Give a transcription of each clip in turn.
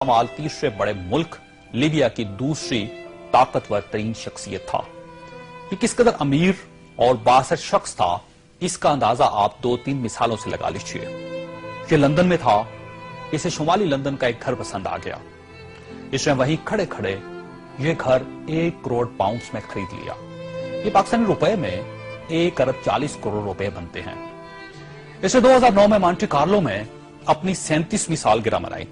माल तीसरे बड़े मुल्क लीबिया की दूसरी ताकतवर तरीन शख्सियत था। ये किस कदर अमीर और बासर शख्स था, इसका अंदाजा आप 2-3 मिसालों से लगा लीजिए। ये लंदन में था, इसे शुमाली लंदन का एक घर पसंद आ गया। इसने वहीं खड़े खड़े ये घर 1 करोड़ पाउंड्स में खरीद लिया। ये पाकिस्तानी रुपए में 1 अरब 40 करोड़ रुपए बनते हैं। इसने 2009 में मॉन्टे कार्लो में अपनी 37वीं सालगिरह मनाई।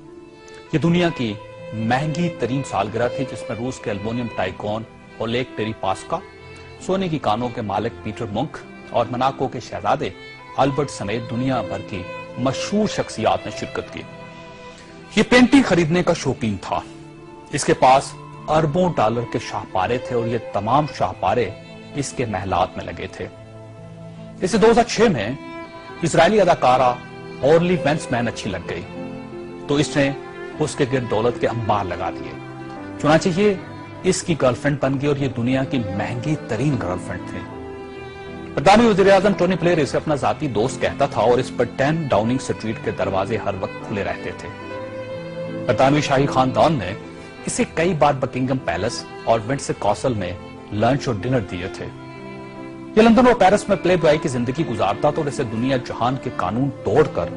ये दुनिया की महंगी तरीन सालगिरह थी, जिसमें रूस के एल्युमिनियम टाइकॉन और लेक टेरी पास्का, सोने की कानों के मालिक पीटर मुंक और मोनाको के शहजादे अल्बर्ट समेत दुनिया भर की मशहूर शख्सियात ने शिरकत की। ये पेंटिंग खरीदने का शौकीन था। इसके पास अरबों डॉलर के शाहपारे थे और ये तमाम शाहपारे इसके महलात में लगे थे। इसे 2006 में इजरायली अदाकारा ऑर्ली वेंसमैन अच्छी लग गई, तो इसने उसके गिर्द दौलत के अंबार लगा दिए। चुनांचे ये इसकी गर्लफ्रेंड बन गई और ये दुनिया की महंगी तरीन गर्लफ्रेंड थी। बरतानवी वज़ीर आज़म टोनी ब्लेयर इसे अपना जाती दोस्त कहता था और इस पर 10 डाउनिंग स्ट्रीट के दरवाजे हर वक्त खुले रहते थे। बरतानवी शाही खानदान ने इसे कई बार बकिंगम पैलेस और विंडसर कासल में लंच और डिनर दिए थे। ये लंदन और पेरिस में प्ले बॉय की जिंदगी गुजारता था और इसे दुनिया जहान के कानून तोड़कर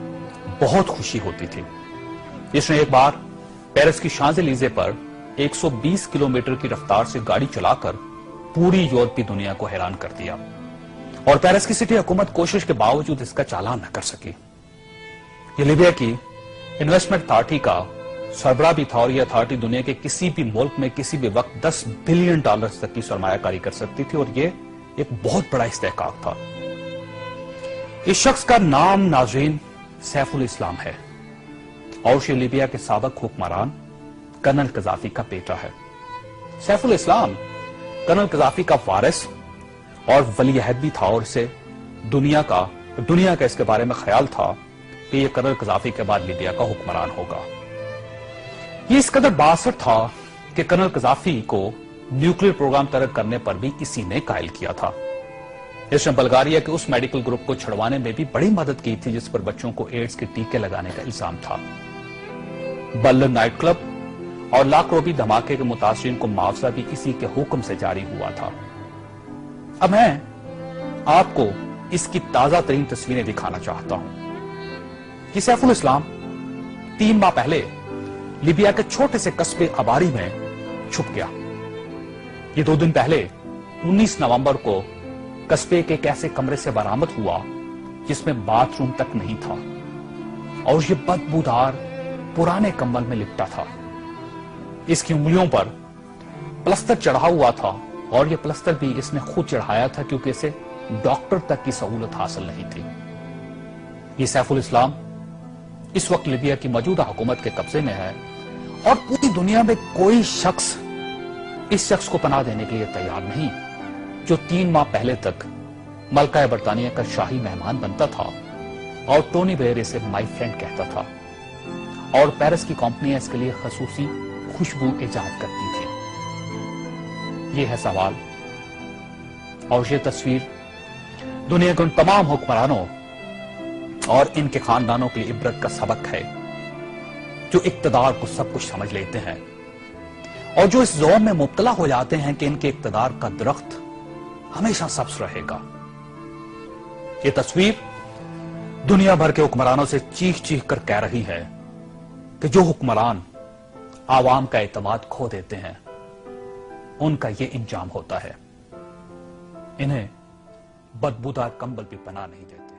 बहुत खुशी होती थी। इसने एक बार पेरिस की शांज़-एलीज़े पर 120 किलोमीटर की रफ्तार से गाड़ी चलाकर पूरी यूरोपीय दुनिया को हैरान कर दिया और पेरिस की सिटी हुकूमत कोशिश के बावजूद इसका चालान न कर सकी। ये लीबिया की इन्वेस्टमेंट अथॉरिटी का सरबराह भी था और यह अथॉरिटी दुनिया के किसी भी मुल्क में किसी भी वक्त 10 बिलियन डॉलर तक की सरमायाकारी कर सकती थी और यह एक बहुत बड़ा इस्तेहकाक था। इस शख्स का नाम नाज़रीन सैफुल इस्लाम है और ये लीबिया के साबिक हुक्मरान कर्नल कज़ाफी का बेटा है। सैफुल इस्लाम कर्नल कज़ाफी का वारिस और वली अहद भी था और इसे दुनिया का इसके बारे में ख्याल था कि यह कर्नल कज़ाफी के बाद लीबिया का हुक्मरान होगा। ये इस कदर बासर था कि कर्नल कज़ाफी को न्यूक्लियर प्रोग्राम तरक करने पर भी किसी ने कायल किया था। इसने बल्गारिया के उस मेडिकल ग्रुप को छुड़वाने में भी बड़ी मदद की थी जिस पर बच्चों को एड्स के टीके लगाने का इल्जाम था। बर्लिन नाइट क्लब और लाकरोबी धमाके के मुतासिरीन को मुआवजा भी इसी के हुक्म से जारी हुआ था। अब मैं आपको इसकी ताजा तरीन तस्वीरें दिखाना चाहता हूं। ये सैफुल इस्लाम 3 माह पहले लीबिया के छोटे से कस्बे अबारी में छुप गया। ये 2 दिन पहले 19 नवंबर को कस्बे के एक ऐसे कमरे से बरामद हुआ जिसमें बाथरूम तक नहीं था और ये बदबूदार पुराने कंबल में लिपटा था। इसकी उंगलियों पर प्लस्तर चढ़ा हुआ था और यह प्लस्तर भी इसने खुद चढ़ाया था क्योंकि इसे डॉक्टर तक की सहूलत हासिल नहीं थी। ये सैफुल इस्लाम इस वक्त लीबिया की मौजूदा हुकूमत के कब्जे में है और पूरी दुनिया में कोई शख्स इस शख्स को पनाह देने के लिए तैयार नहीं, जो 3 माह पहले तक मलका बरतानिया का शाही मेहमान बनता था और टोनी ब्लेयर इसे माई फ्रेंड कहता था और पेरिस की कंपनियां इसके लिए खसूसी खुशबू इजाद करती थी। यह है सवाल और यह तस्वीर दुनिया के उन तमाम हुक्मरानों और इनके खानदानों के लिए इबरत का सबक है जो इक्तदार को सब कुछ समझ लेते हैं और जो इस ज़ौम में मुब्तला हो जाते हैं कि इनके इक्तदार का दरख्त हमेशा सब्ज रहेगा। ये तस्वीर दुनिया भर के हुक्मरानों से चीख चीख कर कह रही है कि जो हुक्मरान आवाम का एतमाद खो देते हैं उनका ये इंजाम होता है। इन्हें बदबूदार कंबल भी पनाह नहीं देता।